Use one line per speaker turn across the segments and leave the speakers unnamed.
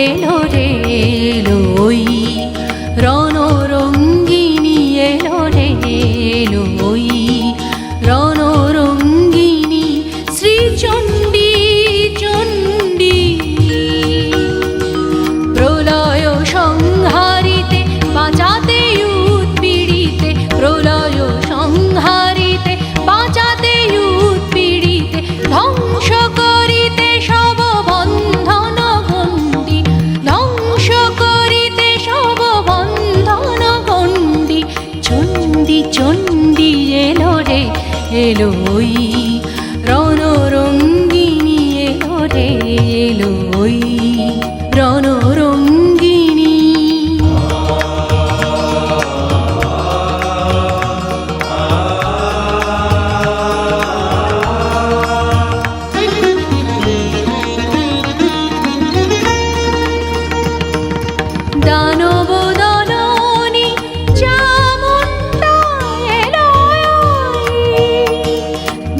এলো রে এলোই রণরঙ্গিনী, এলো রে এলোই রণরঙ্গিনী, শ্রীচণ্ডী চণ্ডী। প্রলয় সংহারিতে বাঁচাতে উৎপীড়িতে, প্রলয় সংহারিতে বাঁচাতে উৎপীড়িতে, ধ্বংস করিতে সব বন্ধন গণ্ডি, ধ্বংস করিতে সব বন্ধন গণ্ডি। চণ্ডী চণ্ডী এলো রে এলোই রণরঙ্গিনী, এলো রে এলোই রণরঙ্গিনী। দানব দলনী চামুণ্ডা এলো,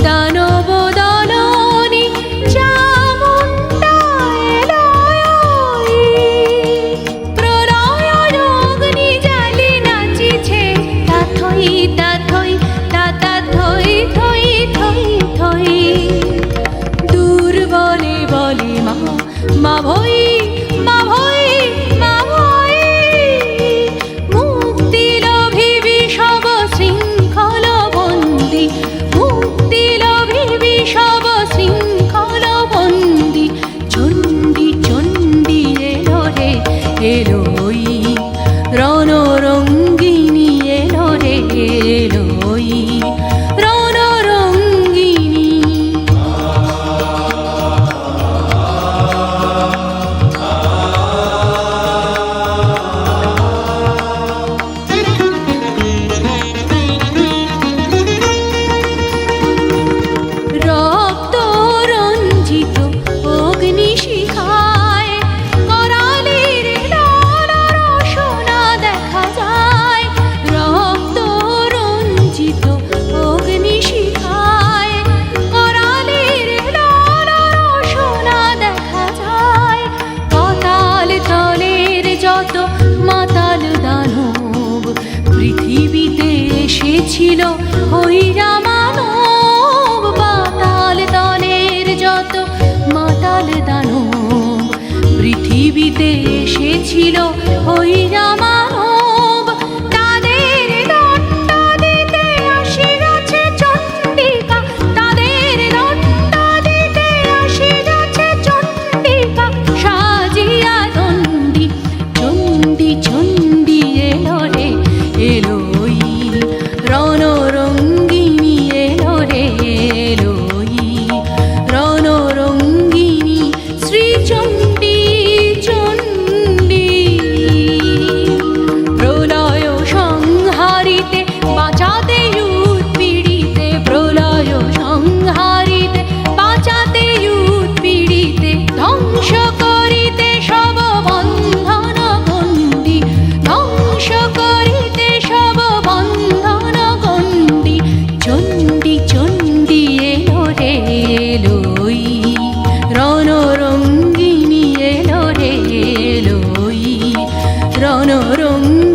দানব দলনী চামুণ্ডা এলো। প্রলয় অগ্নি জ্বালি নাচিছে, তাথই তাথই তাতা থই থই থই থই। দুর্বলে বলে মা মা ভই মা ভই মা ভই। মুক্তি লোভিবি সব শৃঙ্খল বন্দি, মুক্তি লোভিবি সব শৃঙ্খল বন্দি। চণ্ডী চণ্ডী এলো রে এলোই রণরঙ্গিনী, এলো রে এলোই রণরঙ্গিনী। রক্ত রঞ্জিত অগ্নিশিখায় করালির লাল রসনা দেখা যায়। রক্ত রঞ্জিত অগ্নিশিখায় করালির লাল রসনা দেখা যায়। পাতাল তলের যত মাতাল দানব পৃথিবীতে এসেছিল হইরা মানব। পাতাল তলের যত মাতাল দানব পৃথিবীতে এসেছিল হইরা মানব। তাদের দণ্ড দিতে আসি গেছে চণ্ডিকা, তাদের দণ্ড দিতে আসি গেছে চণ্ডিকা, সাজিয়া দণ্ডী। চণ্ডী চণ্ডী এলো রে এলোই রণরঙ্গিনী, এলো রে এলোই রণরঙ্গিনী, শ্রীচণ্ডী চণ্ডী। প্রলয় সংহারিতে বাঁচাতে উৎপীড়িতে, প্রলয় সংহারিতে বাঁচাতে উৎপীড়িতে, ধ্বংস করিতে সব বন্ধন গণ্ডি, ধ্বংস করিতে সব বন্ধন গণ্ডি। চণ্ডী চণ্ডী এলো রে এলোই রণরঙ্গিনী, এলো রে এলোই রণরঙ্গিনী।